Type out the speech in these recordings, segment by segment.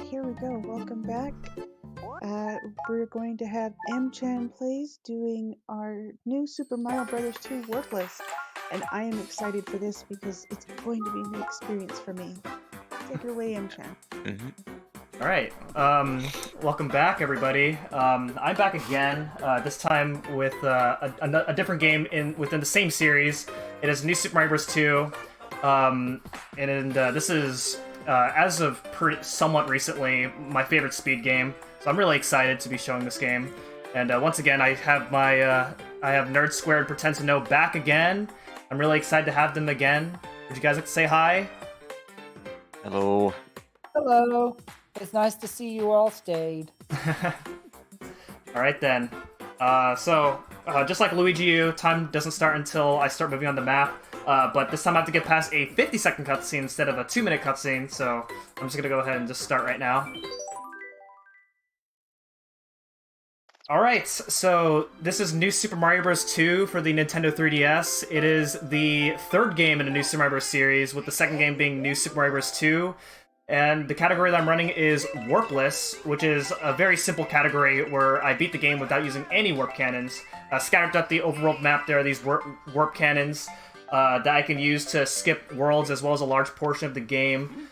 here we go. Welcome back. We're going to have Mchan Plays doing our new Super Mario Bros. 2 Warpless. And I am excited for this because it's going to be a new experience for me. Take it away, Mchan. All right. Welcome back, everybody. I'm back again. This time with a different game within the same series. It is New Super Mario Bros. 2, this is as of somewhat recently my favorite speed game. So I'm really excited to be showing this game. And once again, I have Nerd Squared Pretend to Know back again. I'm really excited to have them again. Would you guys like to say hi? Hello. Hello. It's nice to see you all stayed. Alright then. Just like Luigi U, time doesn't start until I start moving on the map. But this time I have to get past a 50-second cutscene instead of a 2-minute cutscene, so I'm just gonna go ahead and just start right now. Alright, so this is New Super Mario Bros. 2 for the Nintendo 3DS. It is the third game in the New Super Mario Bros. Series, with the second game being New Super Mario Bros. 2. And the category that I'm running is Warpless, which is a very simple category where I beat the game without using any warp cannons. Scattered up the overworld map, there are these warp cannons that I can use to skip worlds as well as a large portion of the game.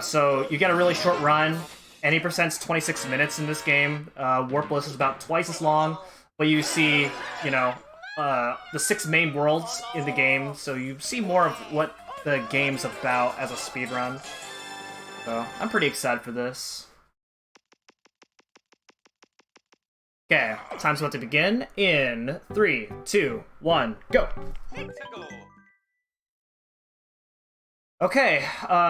So you get a really short run. Any percent's 26 minutes in this game. Warpless is about twice as long, but you see, the 6 main worlds in the game, so you see more of what the game's about as a speedrun. So, I'm pretty excited for this. Okay, time's about to begin in 3, 2, 1, go! Okay,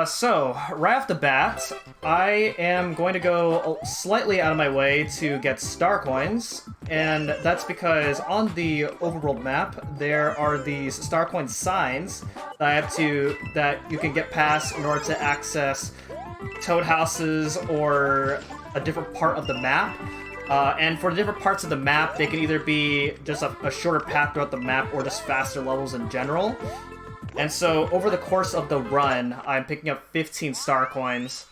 so, right off the bat, I am going to go slightly out of my way to get star coins, and that's because on the overworld map, there are these star coin signs that you can get past in order to access toad houses or a different part of the map. And for the different parts of the map, they can either be just a shorter path throughout the map or just faster levels in general. And so, over the course of the run, I'm picking up 15 star coins.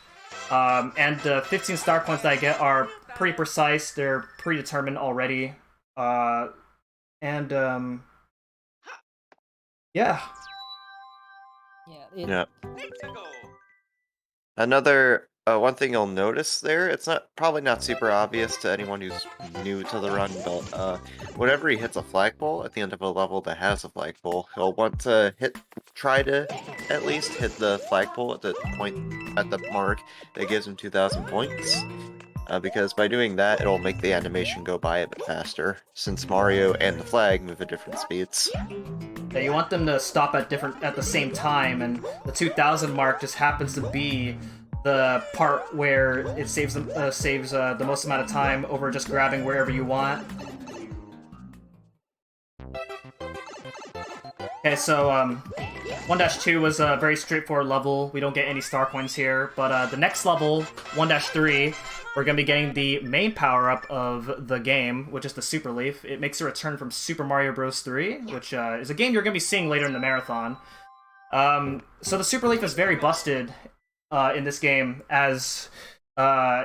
And the 15 star coins that I get are pretty precise, they're predetermined already. Yeah. Yeah. Another one thing you'll notice there, it's probably not super obvious to anyone who's new to the run, but whenever he hits a flagpole at the end of a level that has a flagpole, he'll want to try to at least hit the flagpole at the mark that gives him 2,000 points. Because by doing that, it'll make the animation go by a bit faster, since Mario and the flag move at different speeds. Yeah, you want them to stop at the same time, and the 2,000 mark just happens to be the part where it saves the most amount of time over just grabbing wherever you want. Okay, so 1-2 was a very straightforward level. We don't get any star coins here, but the next level, 1-3, we're going to be getting the main power-up of the game, which is the Super Leaf. It makes a return from Super Mario Bros. 3, which is a game you're going to be seeing later in the marathon. So the Super Leaf is very busted in this game, as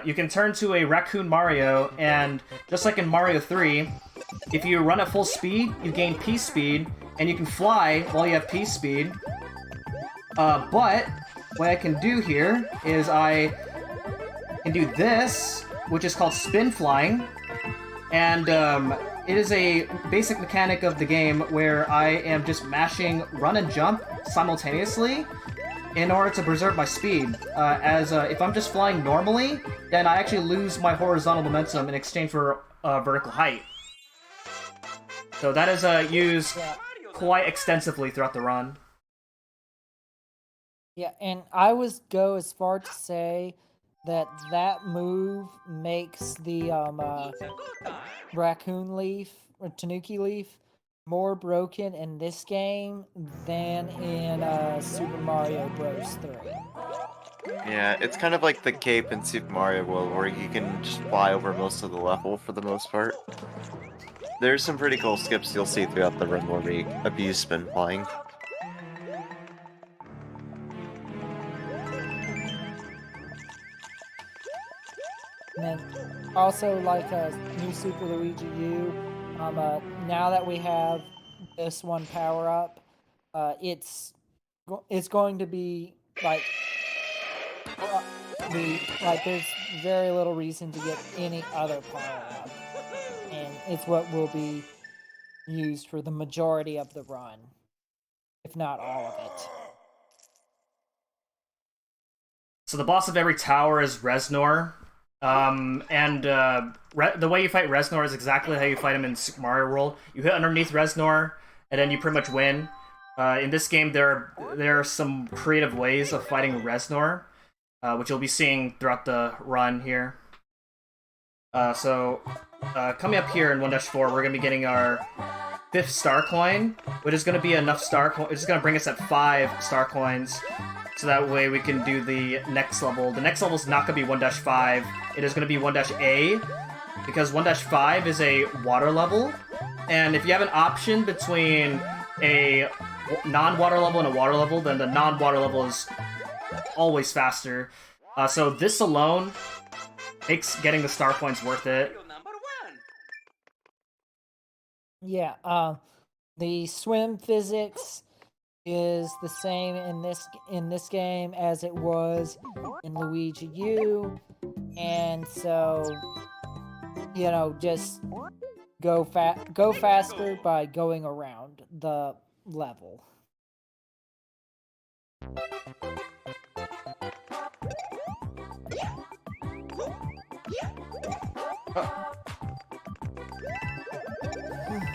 you can turn to a Raccoon Mario, and just like in Mario 3, if you run at full speed, you gain P speed, and you can fly while you have P speed. But what I can do here is I can do this, which is called spin flying, and it is a basic mechanic of the game where I am just mashing run and jump simultaneously in order to preserve my speed. If I'm just flying normally, then I actually lose my horizontal momentum in exchange for vertical height. So that is used quite extensively throughout the run. Yeah, and I would go as far to say that move makes the Raccoon Leaf, or Tanuki Leaf, more broken in this game than in Super Mario Bros. 3. Yeah, it's kind of like the cape in Super Mario World, where you can just fly over most of the level for the most part. There's some pretty cool skips you'll see throughout the run where we abuse spin flying. And then also like new Super Luigi U. Now that we have this one power up, it's going to be like there's very little reason to get any other power up, and it's what will be used for the majority of the run, if not all of it. So the boss of every tower is Reznor. The way you fight Reznor is exactly how you fight him in Super Mario World. You hit underneath Reznor, and then you pretty much win. In this game, there are some creative ways of fighting Reznor, which you'll be seeing throughout the run here. Coming up here in 1-4, we're going to be getting our 5th star coin, which is going to be enough star coins. It's going to bring us at 5 star coins, so that way we can do the next level. The next level is not going to be 1-5. It is going to be 1-A, because 1-5 is a water level, and if you have an option between a non-water level and a water level, then the non-water level is always faster. So this alone makes getting the star points worth it. Yeah, the swim physics is the same in this game as it was in Luigi U, and so just go faster by going around the level.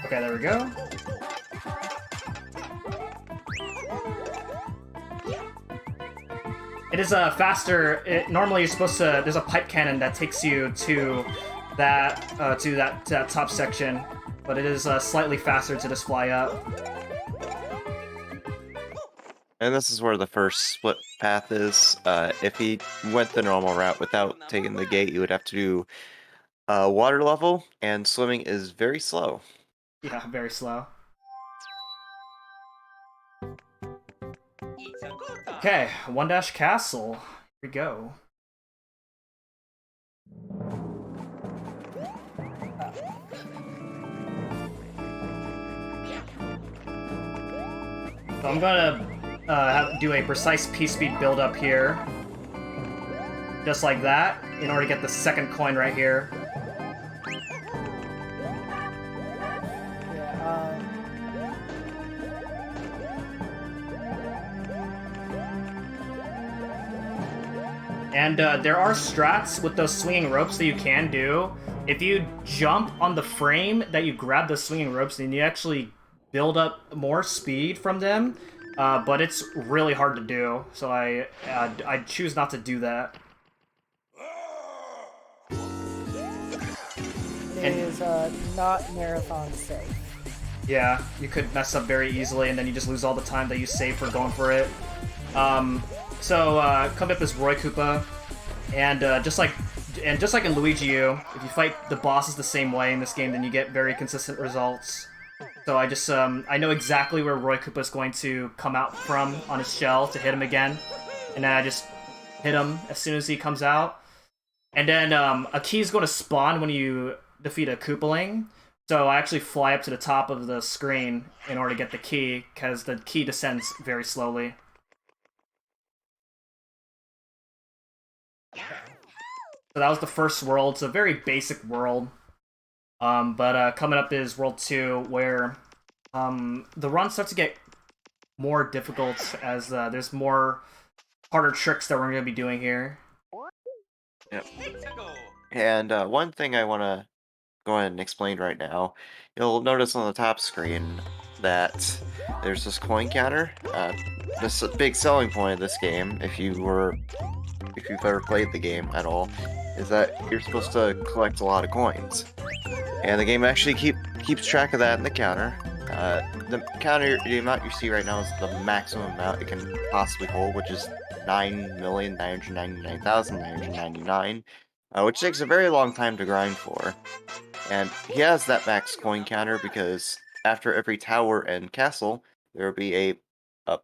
Okay, there we go. It is faster. Normally, you're supposed to. There's a pipe cannon that takes you to that top section, but it is slightly faster to just fly up. And this is where the first split path is. If he went the normal route without taking the gate, you would have to do water level, and swimming is very slow. Yeah, very slow. Okay, 1-Castle. Here we go. So I'm gonna do a precise P-speed build up here. Just like that, in order to get the second coin right here. And there are strats with those swinging ropes that you can do. If you jump on the frame that you grab the swinging ropes, then you actually build up more speed from them. But it's really hard to do, so I choose not to do that. It is not marathon safe. Yeah, you could mess up very easily, and then you just lose all the time that you save for going for it. Come up as Roy Koopa, and just like in Luigi U, if you fight the bosses the same way in this game, then you get very consistent results. So I just I know exactly where Roy Koopa is going to come out from on his shell to hit him again, and then I just hit him as soon as he comes out. And then a key is going to spawn when you defeat a Koopaling. So I actually fly up to the top of the screen in order to get the key, because the key descends very slowly. So that was the first world. It's a very basic world. But coming up is World 2, where the run starts to get more difficult as there's more harder tricks that we're going to be doing here. Yep. And one thing I want to go ahead and explain right now, you'll notice on the top screen that there's this coin counter. This big selling point of this game, if you've ever played the game at all, is that you're supposed to collect a lot of coins. And the game actually keeps track of that in the counter. The counter, the amount you see right now is the maximum amount it can possibly hold, which is 9,999,999, which takes a very long time to grind for. And he has that max coin counter because after every tower and castle, there will be a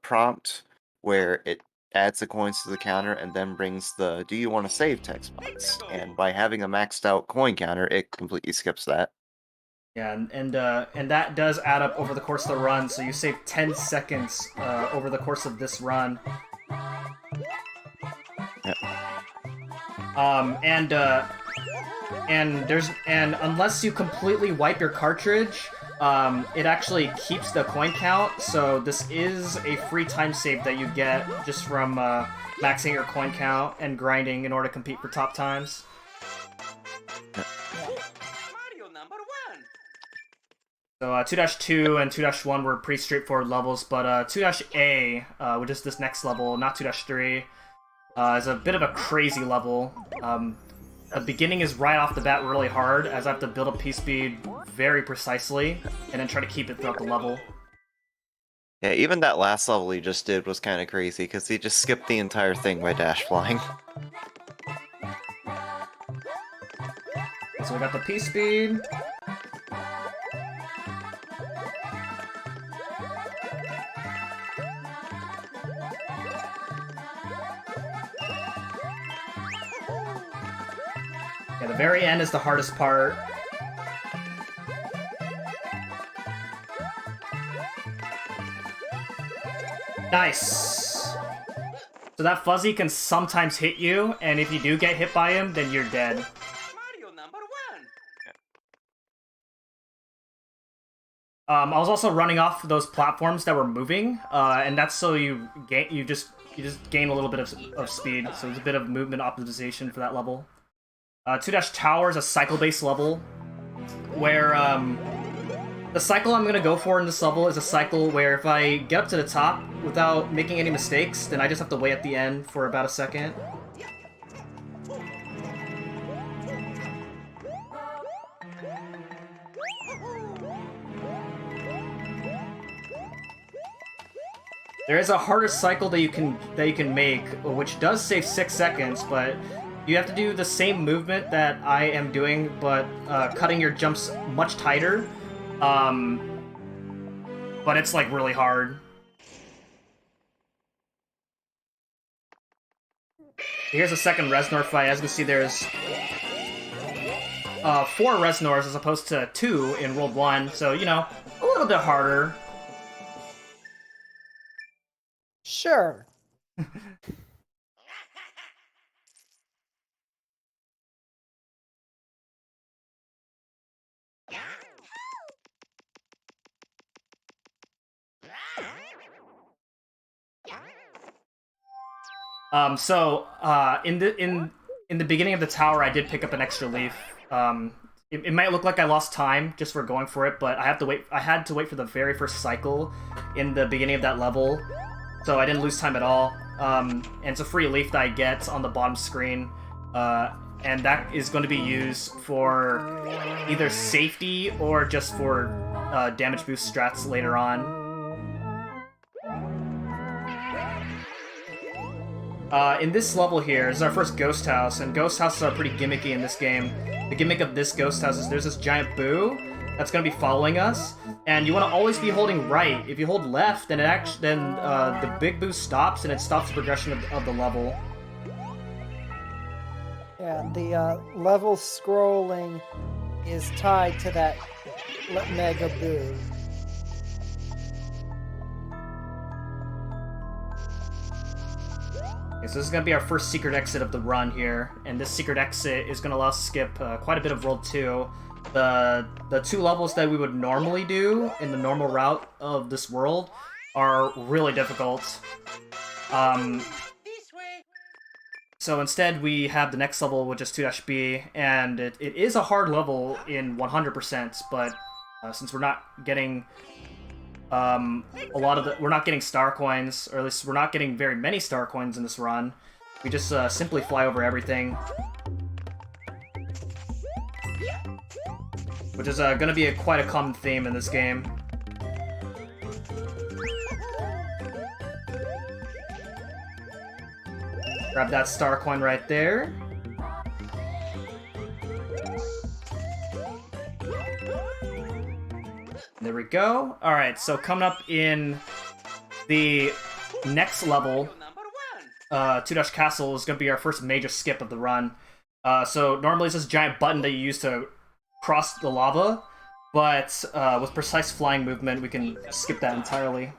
prompt where it adds the coins to the counter and then brings the "Do you want to save?" text box. And by having a maxed out coin counter, it completely skips that. Yeah, and that does add up over the course of the run. So you save 10 seconds over the course of this run. Yep. And unless you completely wipe your cartridge, it actually keeps the coin count. So this is a free time save that you get just from maxing your coin count and grinding in order to compete for top times. So 2-2 and 2-1 were pretty straightforward levels, but 2-A, which is this next level, not 2-3, is a bit of a crazy level. The beginning is right off the bat really hard, as I have to build up P-speed very precisely, and then try to keep it throughout the level. Yeah, even that last level he just did was kind of crazy, because he just skipped the entire thing by dash flying. So we got the P-speed. Yeah, the very end is the hardest part. Nice! So that fuzzy can sometimes hit you, and if you do get hit by him, then you're dead. I was also running off those platforms that were moving, and that's so you just gain a little bit of speed. So there's a bit of movement optimization for that level. 2-Tower is a cycle-based level, where the cycle I'm gonna go for in this level is a cycle where if I get up to the top without making any mistakes, then I just have to wait at the end for about a second. There is a harder cycle that you can make, which does save 6 seconds, but you have to do the same movement that I am doing, but cutting your jumps much tighter. But it's like really hard. Here's a second Reznor fight. As you can see, there's 4 Reznors as opposed to 2 in World 1, so, you know, a little bit harder. Sure. In the beginning of the tower, I did pick up an extra leaf. It might look like I lost time just for going for it, but I had to wait for the very first cycle in the beginning of that level, so I didn't lose time at all. And it's a free leaf that I get on the bottom screen, and that is going to be used for either safety or just for damage boost strats later on. In this level here is our first ghost house, and ghost houses are pretty gimmicky in this game. The gimmick of this ghost house is there's this giant boo that's going to be following us, and you want to always be holding right. If you hold left, then the big boo stops, and it stops the progression of the level. Yeah, the level scrolling is tied to that mega boo. Okay, so this is going to be our first secret exit of the run here, and this secret exit is going to allow us to skip quite a bit of World 2. The 2 levels that we would normally do in the normal route of this world are really difficult. So instead we have the next level, which is 2-B, and it is a hard level in 100%, but since we're not getting we're not getting star coins, or at least we're not getting very many star coins in this run, we just simply fly over everything. Which is going to be quite a common theme in this game. Grab that star coin right there. There we go. Alright, so coming up in the next level, 2 Castle is going to be our first major skip of the run. So normally it's this giant button that you use to cross the lava, but with precise flying movement, we can skip that entirely.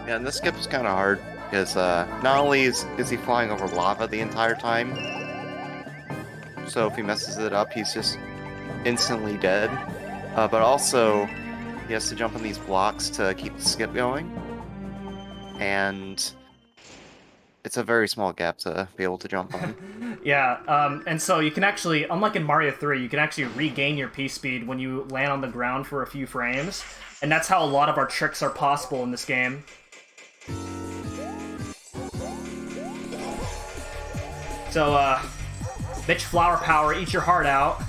Yeah, and this skip is kind of hard because not only is he flying over lava the entire time, so if he messes it up, he's just instantly dead. But also, he has to jump on these blocks to keep the skip going, and it's a very small gap to be able to jump on. Yeah, and so you can actually, unlike in Mario 3, you can actually regain your P-speed when you land on the ground for a few frames, and that's how a lot of our tricks are possible in this game. So, bitch flower power, eat your heart out.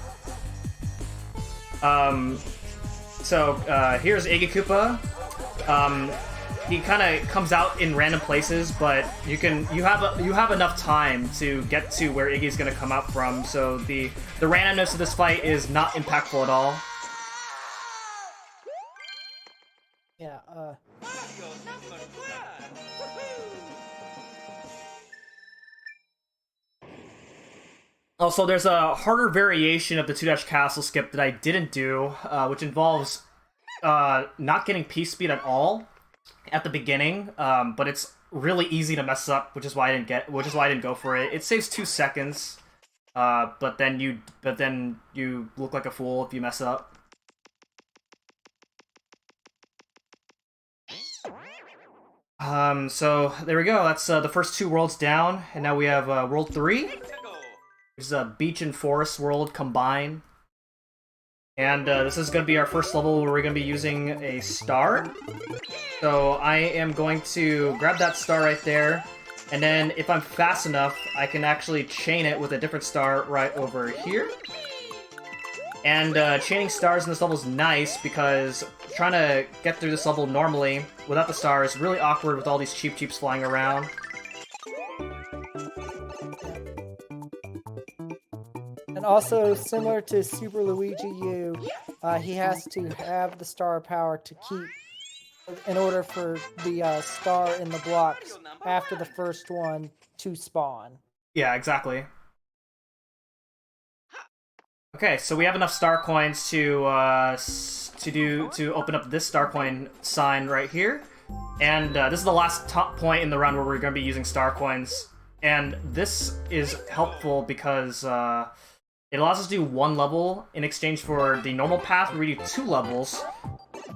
Here's Iggy Koopa. He kind of comes out in random places, but you have enough time to get to where Iggy's gonna come out from. So the randomness of this fight is not impactful at all. Yeah. Also, there's a harder variation of the 2 Castle skip that I didn't do, which involves not getting P speed at all at the beginning, but it's really easy to mess up, which is why I didn't go for it. It saves 2 seconds, but then you look like a fool if you mess up. So there we go. That's the first 2 worlds down, and now we have World 3. This is a beach and forest world combined. And this is going to be our first level where we're going to be using a star. So I am going to grab that star right there, and then if I'm fast enough, I can actually chain it with a different star right over here. And chaining stars in this level is nice because trying to get through this level normally without the star is really awkward with all these cheeps flying around. And also, similar to Super Luigi U, he has to have the star power to keep, in order for the star in the blocks after the first one to spawn. Yeah, exactly. Okay, so we have enough star coins to open up this star coin sign right here, and this is the last top point in the run where we're going to be using star coins, and this is helpful because it allows us to do 1 level in exchange for the normal path where we do 2 levels.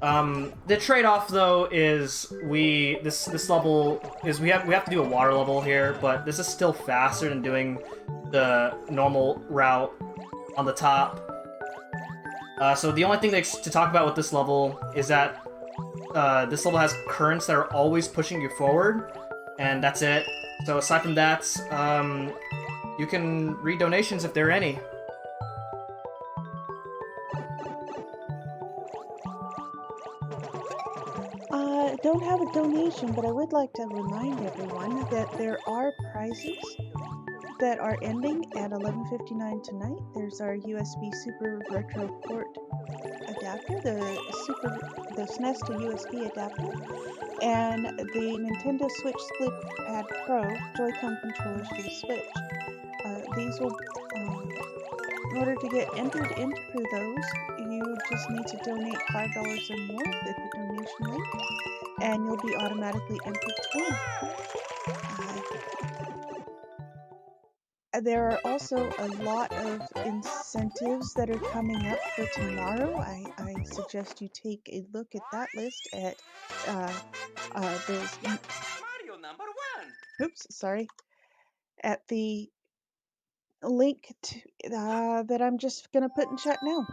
The trade-off though is this level is we have to do a water level here, but this is still faster than doing the normal route on the top. So the only thing to talk about with this level is that this level has currents that are always pushing you forward, and that's it. So aside from that, you can read donations if there are any. Don't have a donation, but I would like to remind everyone that there are prizes that are ending at 11:59 tonight. There's our USB Super Retro Port adapter, the SNES to USB adapter, and the Nintendo Switch Split Pad Pro Joy-Con controllers for the Switch. These will, in order to get entered into those, you just need to donate $5 or more at the donation link, and you'll be automatically entered to win. There are also a lot of incentives that are coming up for tomorrow. I suggest you take a look at that list at at the link to, that I'm just gonna put in chat now.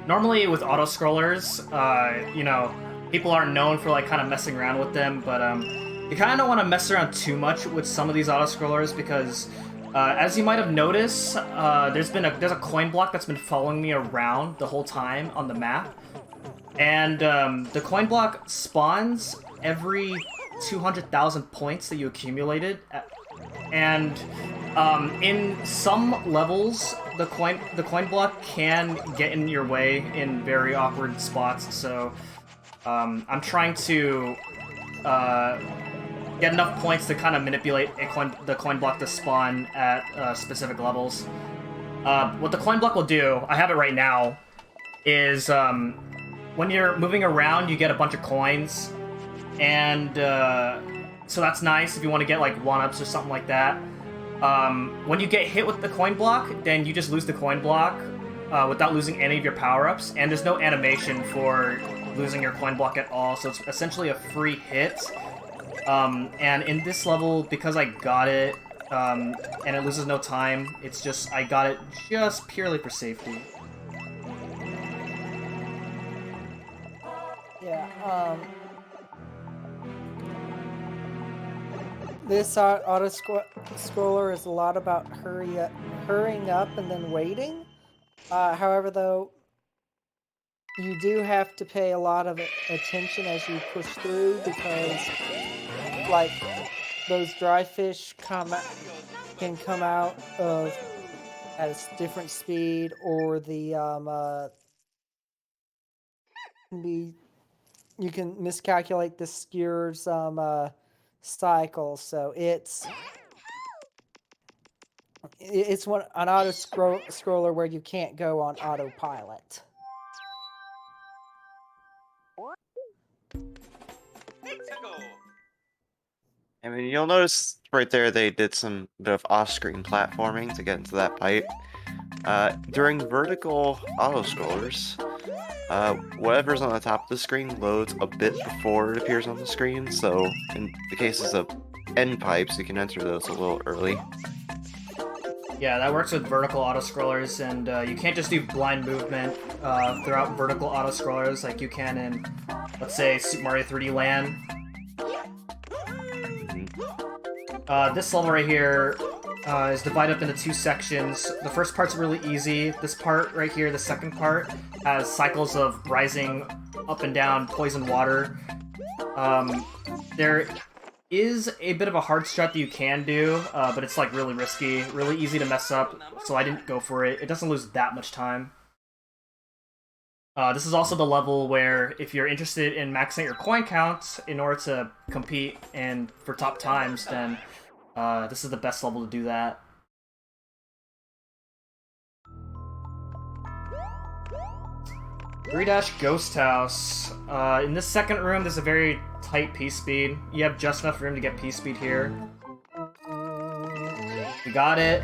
Normally with auto scrollers, you know, people aren't known for like kind of messing around with them, but you kind of don't want to mess around too much with some of these auto scrollers because, as you might have noticed, there's a coin block that's been following me around the whole time on the map, and the coin block spawns every 200,000 points that you accumulated, and in some levels, the coin block can get in your way in very awkward spots. So I'm trying to get enough points to kind of manipulate the coin block to spawn at specific levels. What the coin block will do, I have it right now, is when you're moving around, you get a bunch of coins, and so that's nice if you want to get like 1-ups or something like that. When you get hit with the coin block, then you just lose the coin block without losing any of your power-ups, and there's no animation for losing your coin block at all, so it's essentially a free hit. And in this level, because I got it, and it loses no time, it's just, I got it just purely for safety. Yeah, this auto scroller is a lot about hurrying up and then waiting. However, though, you do have to pay a lot of attention as you push through because, like, those dry fish can come out of at a different speed, or the you can miscalculate the skewer's cycle, so it's an auto scroller where you can't go on autopilot. I mean, you'll notice right there they did some bit of off-screen platforming to get into that pipe. During vertical auto scrollers, whatever's on the top of the screen loads a bit before it appears on the screen, so in the cases of end pipes, you can enter those a little early. Yeah, that works with vertical auto scrollers, and you can't just do blind movement throughout vertical auto scrollers like you can in, let's say, Super Mario 3D Land. This level right here is divided up into 2 sections. The first part's really easy. This part right here, the second part, has cycles of rising up and down poison water. There is a bit of a hard strat that you can do, but it's like really risky, really easy to mess up, so I didn't go for it. It doesn't lose that much time. This is also the level where if you're interested in maxing out your coin count in order to compete and for top times, then this is the best level to do that. Three-dash Ghost House. In this second room, there's a very tight P-speed. You have just enough room to get P-speed here. You got it.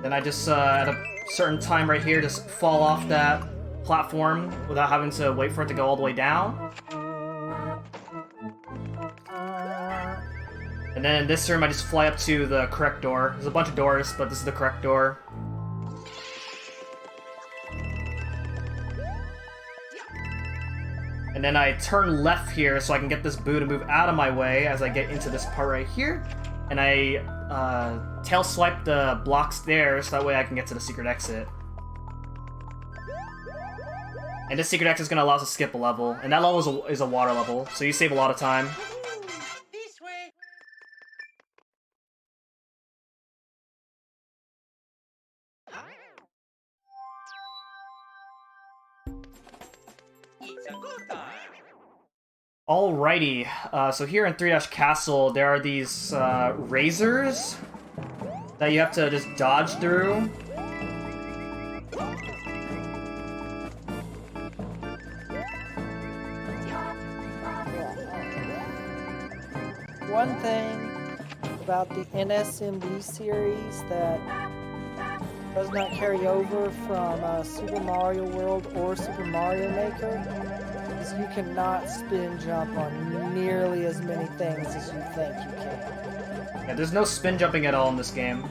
Then I just, at a certain time right here, just fall off that platform without having to wait for it to go all the way down. And then in this room, I just fly up to the correct door. There's a bunch of doors, but this is the correct door. And then I turn left here so I can get this boo to move out of my way as I get into this part right here. And I tail swipe the blocks there so that way I can get to the secret exit. And this secret exit is going to allow us to skip a level. And that level is a water level, so you save a lot of time. This way. It's a good time. Alrighty, so here in 3-Dash Castle, there are these razors that you have to just dodge through. One thing about the NSMB series that does not carry over from Super Mario World or Super Mario Maker is you cannot spin jump on nearly as many things as you think you can. Yeah, there's no spin jumping at all in this game.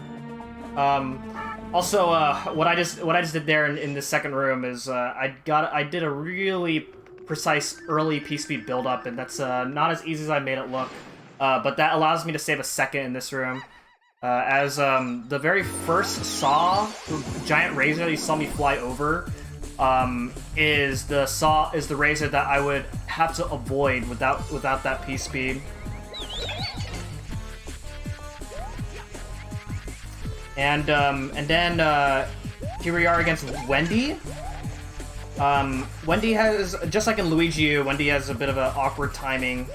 Also, what I just did there in the second room is I did a really precise early P-speed build-up, and that's not as easy as I made it look. But that allows me to save a second in this room. As the very first giant razor that you saw me fly over is the razor that I would have to avoid without that P-speed. And then here we are against Wendy. Wendy has, just like in Luigi U, Wendy has a bit of an awkward timing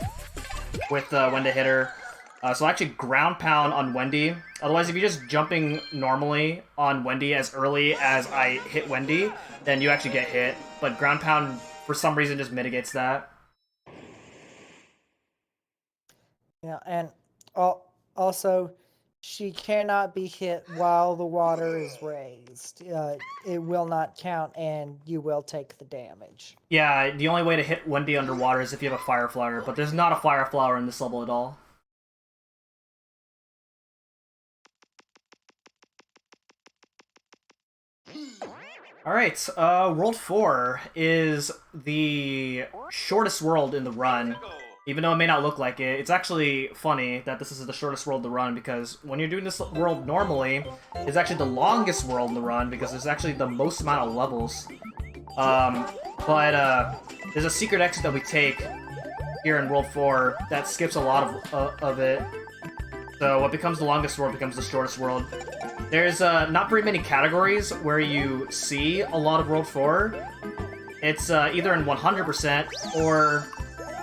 with when to hit her. So I'll actually ground pound on Wendy. Otherwise, if you're just jumping normally on Wendy as early as I hit Wendy, then you actually get hit. But ground pound, for some reason, just mitigates that. Yeah, and also, she cannot be hit while the water is raised. It will not count, and you will take the damage. Yeah, the only way to hit Wendy underwater is if you have a fire flower, but there's not a fire flower in this level at all. Alright, World 4 is the shortest world in the run. Even though it may not look like it, it's actually funny that this is the shortest world to run, because when you're doing this world normally, it's actually the longest world in the run, because there's actually the most amount of levels. But there's a secret exit that we take here in World 4 that skips a lot of it. So what becomes the longest world becomes the shortest world. There's not very many categories where you see a lot of World 4. It's either in 100% or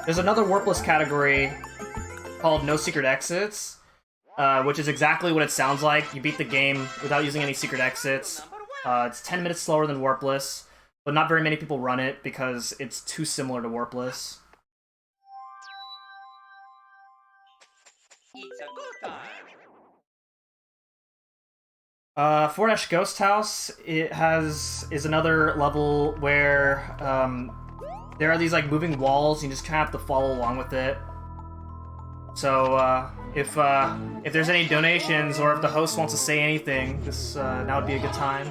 there's another Warpless category called No Secret Exits, which is exactly what it sounds like. You beat the game without using any secret exits. It's 10 minutes slower than Warpless, but not very many people run it because it's too similar to Warpless. It's a good time. 4-Ghost House is another level where there are these like moving walls. You just kind of have to follow along with it. So if there's any donations or if the host wants to say anything, this now would be a good time.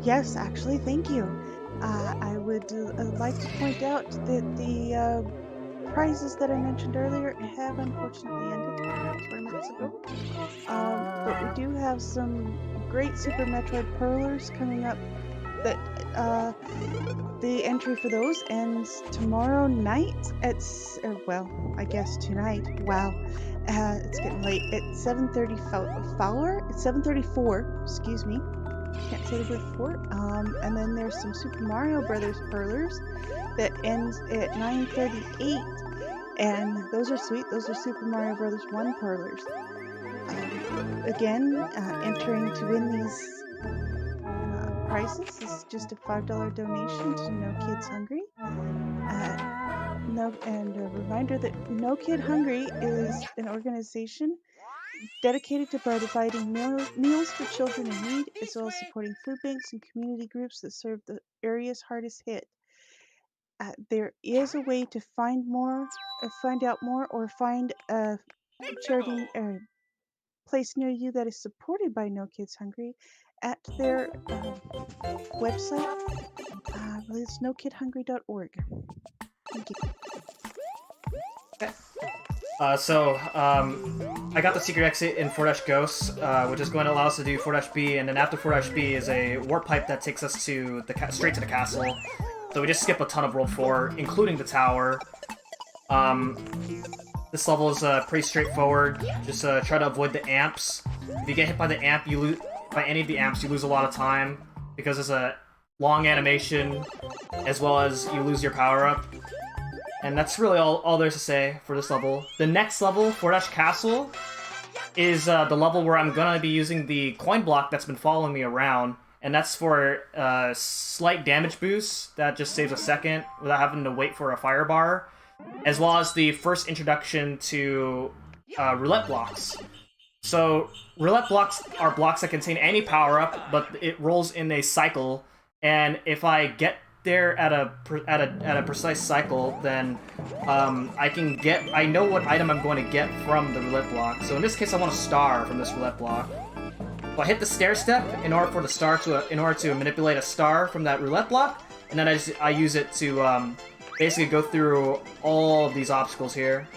Yes, actually, thank you. I would like to point out that the prizes that I mentioned earlier have unfortunately ended 20 minutes ago. But we do have some great Super Metroid Pearlers coming up that the entry for those ends tomorrow night at, well, I guess tonight. Wow. It's getting late. At 7:30 It's 7:34, excuse me. Can't say the word for it. And then there's some Super Mario Brothers Pearlers that ends at 9:38. And those are sweet. Those are Super Mario Brothers 1 Pearlers. Again, entering to win these prizes is just a $5 donation to No Kids Hungry. And a reminder that No Kid Hungry is an organization dedicated to providing meals for children in need, as well as supporting food banks and community groups that serve the areas hardest hit. There is a way to find out more, or find a charity place near you that is supported by No Kids Hungry at their website. It's nokidhungry.org. Thank you. Okay. I got the secret exit in 4-Ghosts, which is going to allow us to do 4-B, and then after 4-B is a warp pipe that takes us to straight to the castle. So we just skip a ton of World 4, including the tower. This level is pretty straightforward. Just try to avoid the amps. If you get hit by the amp, by any of the amps, you lose a lot of time because it's a long animation, as well as you lose your power-up. And that's really all there's to say for this level. The next level, 4-Castle, is the level where I'm gonna be using the coin block that's been following me around, and that's for slight damage boost that just saves a second without having to wait for a fire bar, as well as the first introduction to roulette blocks. So roulette blocks are blocks that contain any power up, but it rolls in a cycle. And if I get there at a precise cycle, then I know what item I'm going to get from the roulette block. So in this case, I want a star from this roulette block. So I hit the stair step in order to manipulate a star from that roulette block, and then I use it to basically go through all of these obstacles here.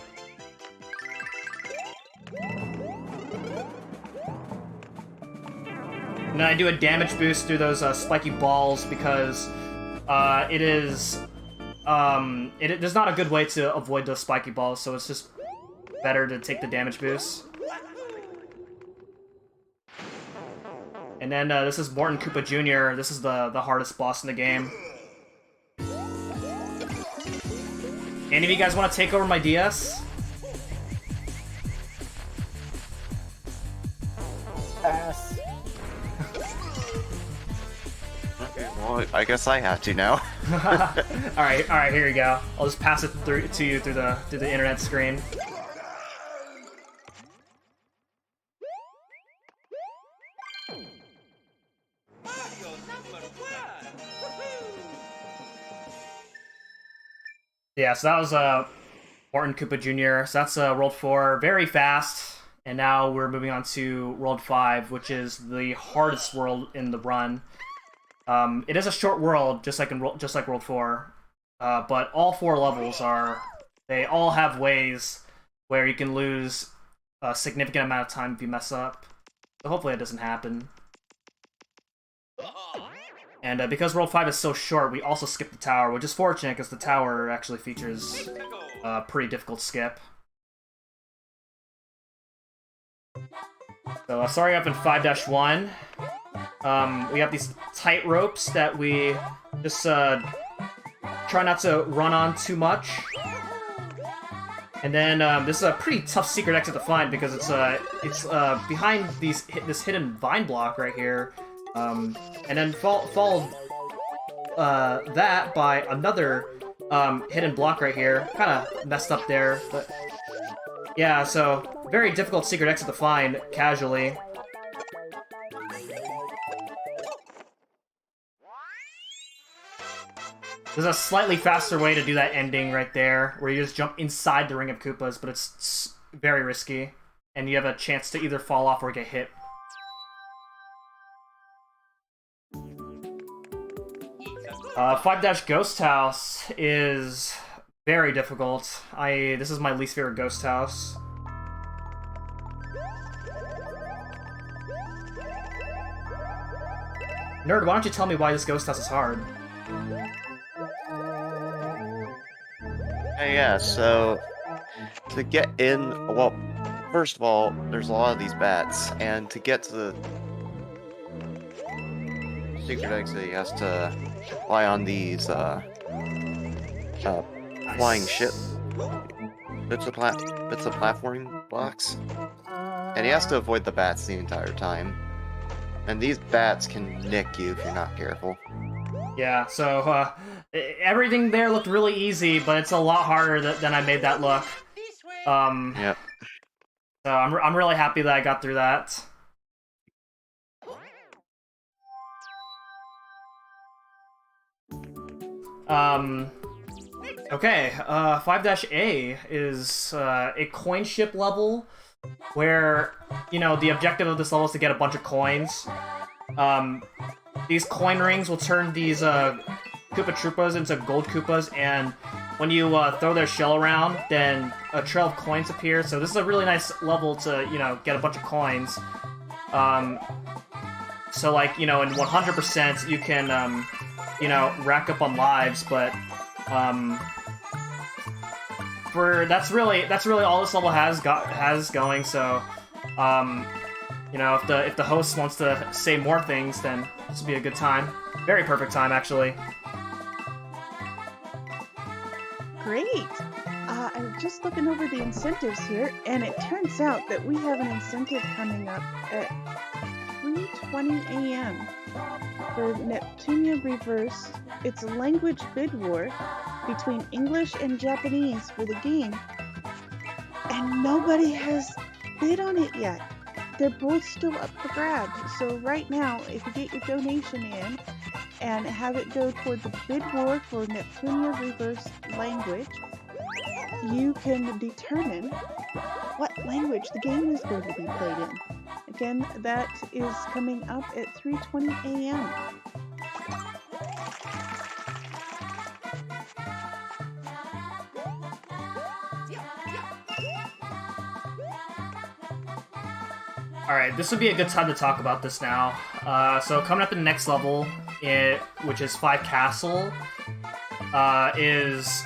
And then I do a damage boost through those spiky balls because there's not a good way to avoid those spiky balls, so it's just better to take the damage boost. And then this is Morton Koopa Jr. This is the hardest boss in the game. Any of you guys want to take over my DS? Pass. Okay, well, I guess I have to now. all right, here you go. I'll just pass it to you through the internet screen. Mario #1. Woohoo! Yeah, so that was Morton Koopa Jr. So that's World 4, very fast. And now we're moving on to World 5, which is the hardest world in the run. It is a short world, just like World 4, but all 4 levels they all have ways where you can lose a significant amount of time if you mess up. So hopefully it doesn't happen. And because World 5 is so short, we also skip the tower, which is fortunate because the tower actually features a pretty difficult skip. So starting up in 5-1, we have these tight ropes that we just try not to run on too much. And then this is a pretty tough secret exit to find because it's behind this hidden vine block right here. And then followed that by another hidden block right here. Kind of messed up there, but yeah, so very difficult secret exit to find casually. There's a slightly faster way to do that ending right there, where you just jump inside the Ring of Koopas, but it's very risky, and you have a chance to either fall off or get hit. It's 5- Ghost House is very difficult. This is my least favorite Ghost House. Nerd, why don't you tell me why this Ghost House is hard? Yeah, so to get in, well, first of all, there's a lot of these bats, and to get to the secret exit, he has to fly on these flying ship bits of platforming blocks, and he has to avoid the bats the entire time. And these bats can nick you if you're not careful. Yeah, so everything there looked really easy, but it's a lot harder than I made that look. this way. Yep. So I'm really happy that I got through that. Okay, 5-A is a coin ship level where, you know, the objective of this level is to get a bunch of coins. These coin rings will turn these Koopa Troopas into gold Koopas, and when you throw their shell around, then a trail of coins appears. So this is a really nice level to, you know, get a bunch of coins. So, like, you know, in 100% you can, you know, rack up on lives, but that's really all this level has going. So, you know, if the host wants to say more things, then this would be a good time. Very perfect time, actually. Great! I'm just looking over the incentives here, and it turns out that we have an incentive coming up at 3:20 a.m. for Neptunia Reverse. It's a language bid war between English and Japanese for the game, and nobody has bid on it yet. they're both still up for grabs. So right now, if you get your donation in and have it go toward the bid war for Neptunia Reverse language, you can determine what language the game is going to be played in. Again, that is coming up at 3:20 a.m. Alright, this would be a good time to talk about this now. So coming up in the next level, which is 5 Castle, is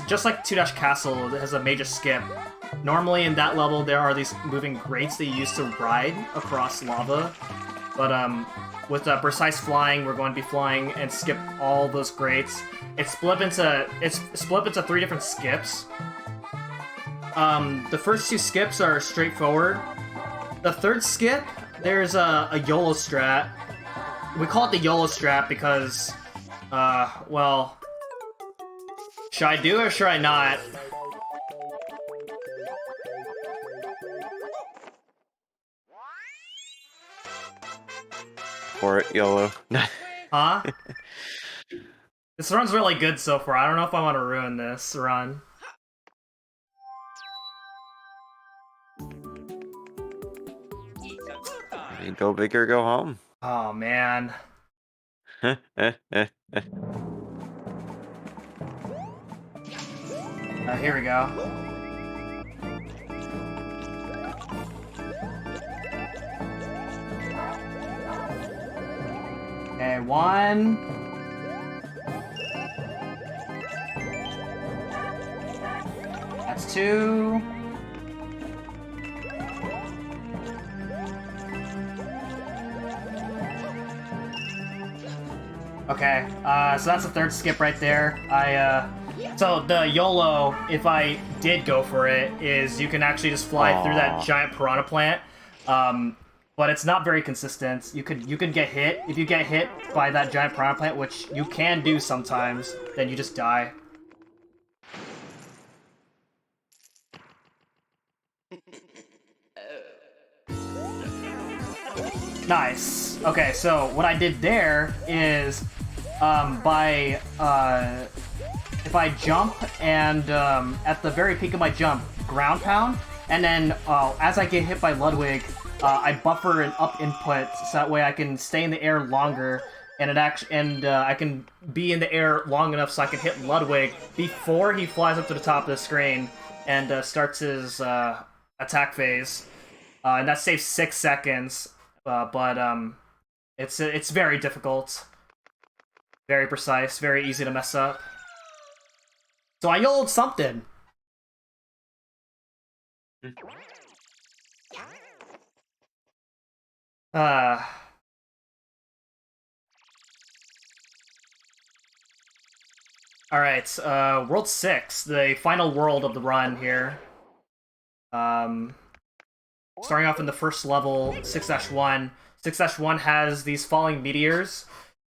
just like 2 Castle. It has a major skip. Normally in that level there are these moving grates that you use to ride across lava, but with precise flying, we're going to be flying and skip all those grates. It's split up into 3 different skips. The first 2 skips are straightforward. The third skip, there's a YOLO strat. We call it the YOLO strat because, well, should I do it or should I not? For it, YOLO. Huh? This run's really good so far. I don't know if I want to ruin this run. It's a good time. You go big or go home. Oh, man. Here we go. Okay, 1. That's 2. Okay, so that's the third skip right there. So the YOLO, if I did go for it, is you can actually just fly through that giant piranha plant. But it's not very consistent. You could get hit. If you get hit by that giant piranha plant, which you can do sometimes, then you just die. Nice. Okay, so what I did there is, if I jump and at the very peak of my jump, ground pound, and then as I get hit by Ludwig, I buffer an up input so that way I can stay in the air longer, and I can be in the air long enough so I can hit Ludwig before he flies up to the top of the screen and starts his attack phase, and that saves 6 seconds. But it's very difficult, very precise, very easy to mess up. So I YOLO'd something. Alright, World 6, the final world of the run here. Starting off in the first level, 6-1. 6-1 has these falling meteors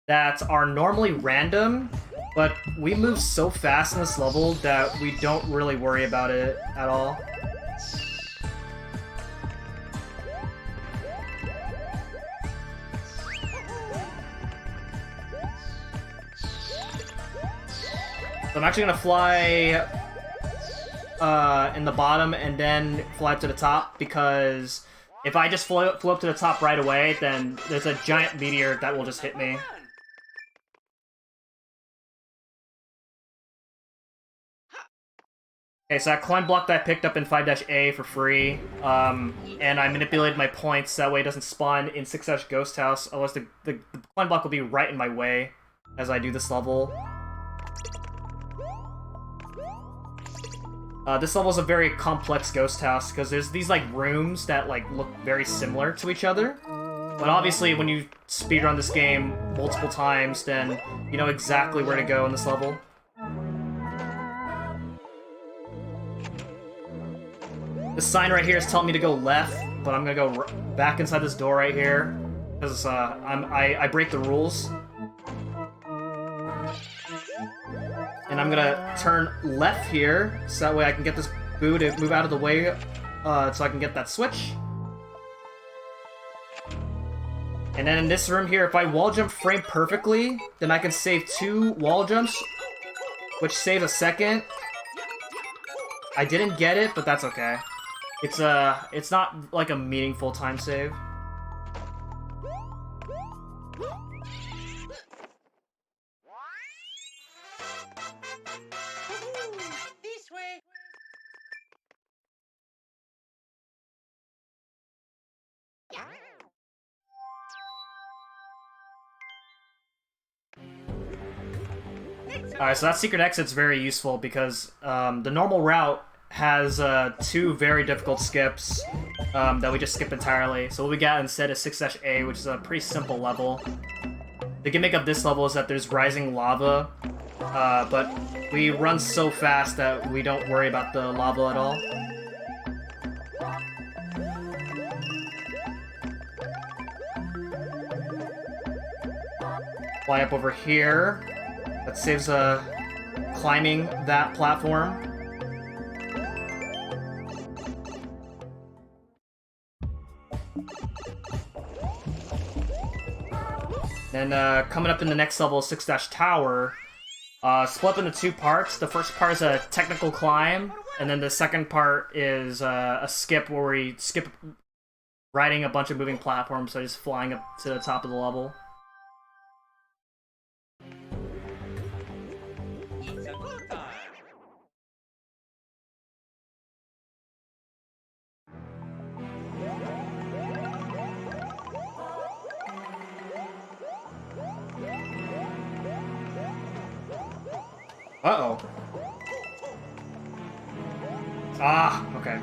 that are normally random, but we move so fast in this level that we don't really worry about it at all. So I'm actually gonna fly in the bottom and then fly up to the top, because if I just flew up to the top right away, then there's a giant meteor that will just hit me. Okay, so that climb block that I picked up in 5-A for free, and I manipulated my points so that way it doesn't spawn in 6-Ghost House, otherwise the climb block will be right in my way as I do this level. This level is a very complex ghost house because there's these like rooms that like look very similar to each other. But obviously when you speedrun this game multiple times, then you know exactly where to go in this level. The sign right here is telling me to go left, but I'm gonna go back inside this door right here because I break the rules. And I'm gonna turn left here, so that way I can get this boo to move out of the way so I can get that switch. And then in this room here, if I wall jump frame perfectly, then I can save 2 wall jumps, which save a second. I didn't get it, but that's okay. It's not like a meaningful time save. This way. Alright, so that secret exit's very useful because the normal route has 2 very difficult skips that we just skip entirely. So what we got instead is 6-A, which is a pretty simple level. The gimmick of this level is that there's rising lava, but we run so fast that we don't worry about the lava at all. Fly up over here. That saves climbing that platform. Then coming up in the next level, 6-Tower, split up into 2 parts. The first part is a technical climb, and then the second part is a skip where we skip riding a bunch of moving platforms, so just flying up to the top of the level. It's a good time. Uh-oh. Ah, okay.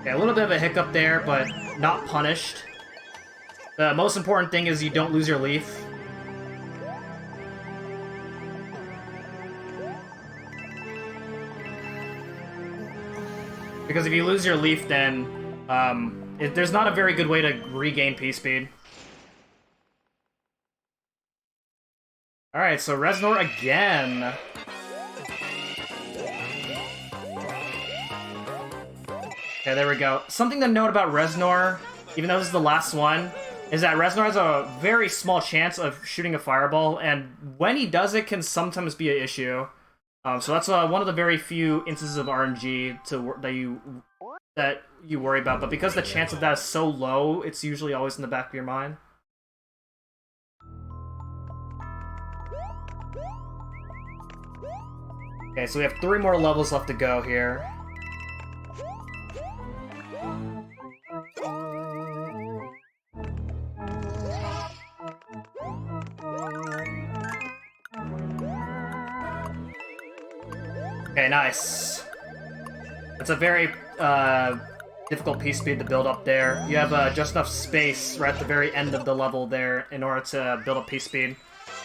Okay, a little bit of a hiccup there, but not punished. The most important thing is you don't lose your leaf. Because if you lose your leaf, then there's not a very good way to regain P-Speed. Alright, so Reznor again. Okay, there we go. Something to note about Reznor, even though this is the last one, is that Reznor has a very small chance of shooting a fireball, and when he does it can sometimes be an issue. So that's one of the very few instances of RNG that you worry about, but because the chance of that is so low, it's usually always in the back of your mind. Okay, so we have 3 more levels left to go here. Okay, nice. It's a very difficult P-Speed to build up there. You have just enough space right at the very end of the level there in order to build up P-Speed.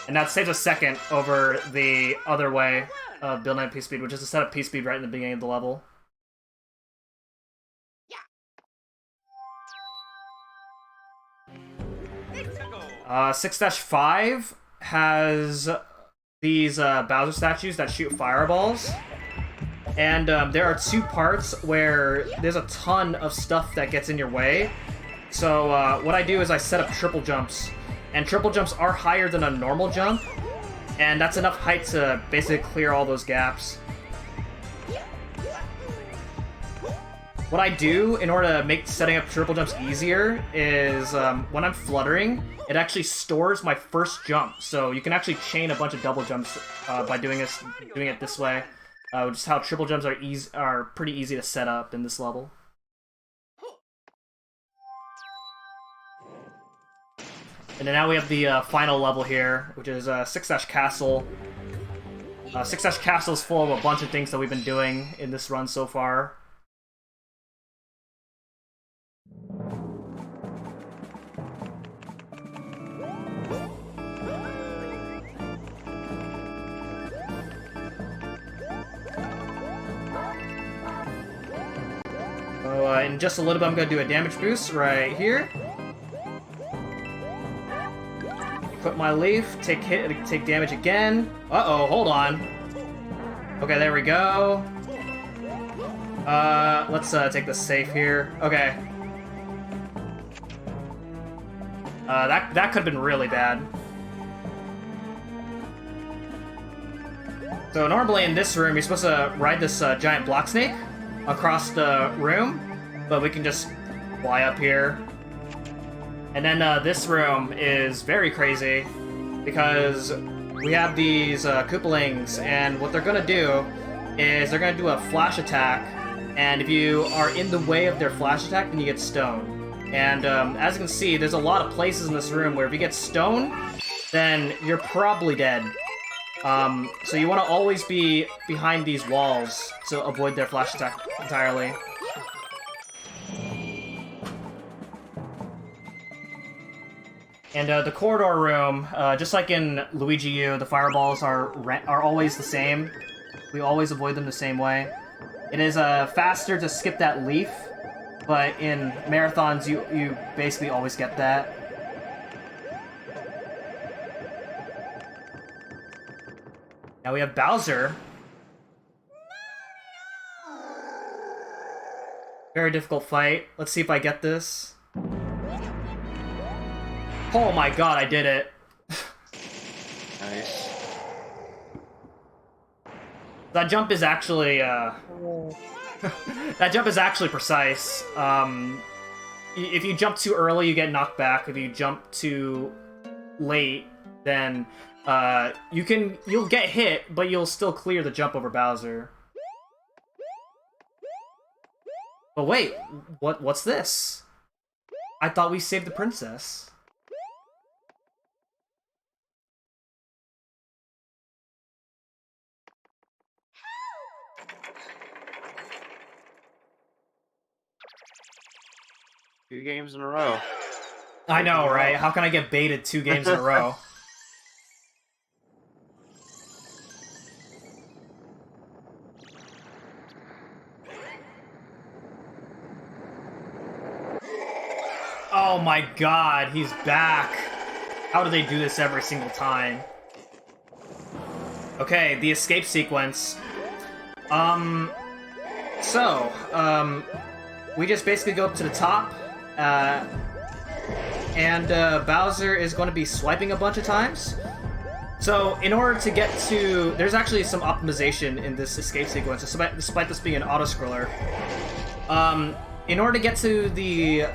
And that saves a second over the other way of building up P-Speed, which is to set up P-Speed right in the beginning of the level. 6-5 has these Bowser statues that shoot fireballs. And there are 2 parts where there's a ton of stuff that gets in your way. So what I do is I set up triple jumps. And triple jumps are higher than a normal jump. And that's enough height to basically clear all those gaps. What I do in order to make setting up triple jumps easier is when I'm fluttering, it actually stores my first jump. So you can actually chain a bunch of double jumps by doing it this way. Which is how triple jumps are pretty easy to set up in this level. And then now we have the final level here, which is 6-Castle. 6-Castle is full of a bunch of things that we've been doing in this run so far. So in just a little bit I'm going to do a damage boost right here. Put my leaf, take damage again. Uh-oh, hold on. Okay, there we go. Let's take the safe here. Okay. That could have been really bad. So normally in this room, you're supposed to ride this giant block snake across the room, but we can just fly up here. And then this room is very crazy because we have these Koopalings, and what they're gonna do is they're gonna do a flash attack, and if you are in the way of their flash attack, then you get stoned. And as you can see, there's a lot of places in this room where if you get stoned, then you're probably dead. So you want to always be behind these walls to avoid their flash attack entirely. And the corridor room, just like in Luigi U, the fireballs are always the same. We always avoid them the same way. It is faster to skip that leaf, but in marathons, you basically always get that. Now we have Bowser. Very difficult fight. Let's see if I get this. Oh my god, I did it. Nice. That jump is actually, that jump is actually precise. If you jump too early, you get knocked back. If you jump too late, then you'll get hit, but you'll still clear the jump over Bowser. But wait, what's this? I thought we saved the princess. Two games in a row. I know, right? How can I get baited 2 games in a row? Oh my god, he's back. How do they do this every single time? Okay, the escape sequence. We just basically go up to the top, and Bowser is going to be swiping a bunch of times. So, in order to get to... There's actually some optimization in this escape sequence, despite this being an auto-scroller. In order to get to the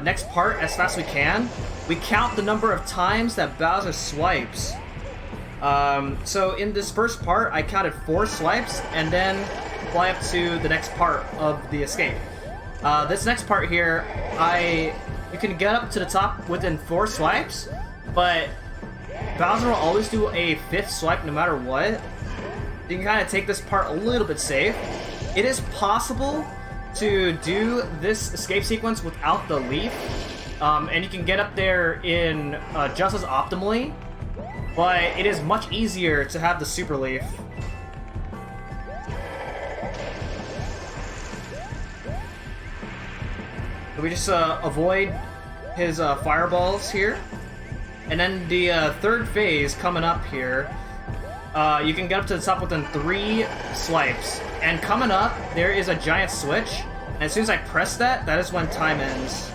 next part as fast as we can, we count the number of times that Bowser swipes. So in this first part, I counted 4 swipes, and then fly up to the next part of the escape. This next part here, you can get up to the top within 4 swipes, but Bowser will always do a 5th swipe no matter what. You can kind of take this part a little bit safe. It is possible to do this escape sequence without the leaf, and you can get up there in just as optimally, but it is much easier to have the super leaf. So we just avoid his fireballs here, and then the third phase coming up here, you can get up to the top within 3 swipes. And coming up, there is a giant switch, and as soon as I press that, that is when time ends.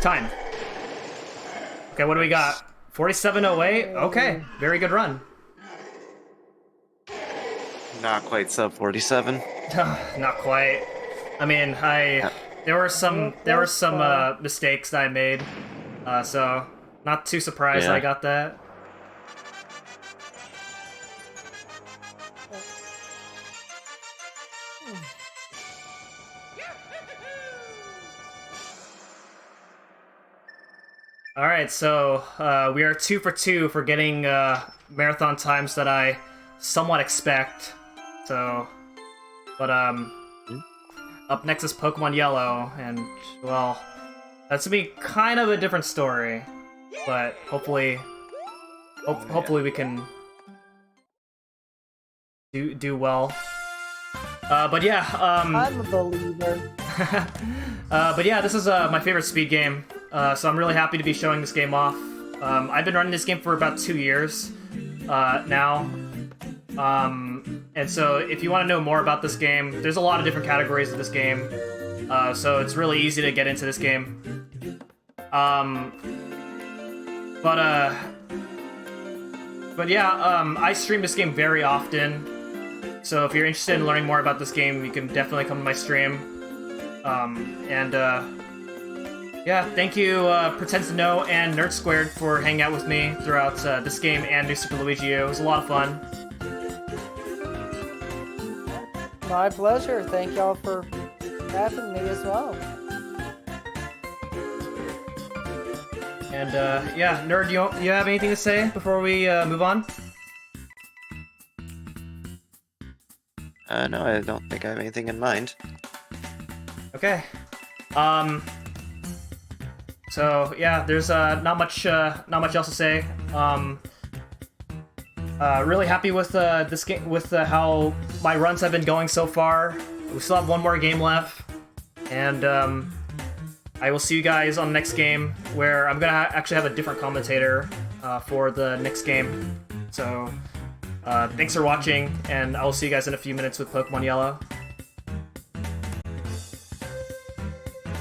Time. Okay, what do we got? 47:08? Okay, very good run. Not quite sub 47. Not quite. I mean, there were some mistakes that I made, so not too surprised Yeah. I got that. All right, so we are 2 for 2 for getting marathon times that I somewhat expect. So, but up next is Pokemon Yellow, and well, that's gonna be kind of a different story, but hopefully we can do well. But yeah, I'm a believer. But yeah, this is my favorite speed game, so I'm really happy to be showing this game off. I've been running this game for about 2 years now. And so if you want to know more about this game, there's a lot of different categories of this game. So it's really easy to get into this game. But yeah, I stream this game very often. So if you're interested in learning more about this game, you can definitely come to my stream. Yeah, thank you, Pretend to Know and Nerd Squared for hanging out with me throughout this game and New Super Luigi U. It was a lot of fun. My pleasure. Thank y'all for having me as well. And yeah, Nerd, you have anything to say before we move on? No, I don't think I have anything in mind. Okay. So yeah, there's not much else to say. Really happy with this game, with how my runs have been going so far. We still have one more game left, and I will see you guys on the next game, where I'm gonna actually have a different commentator for the next game. So thanks for watching, and I will see you guys in a few minutes with Pokemon Yellow.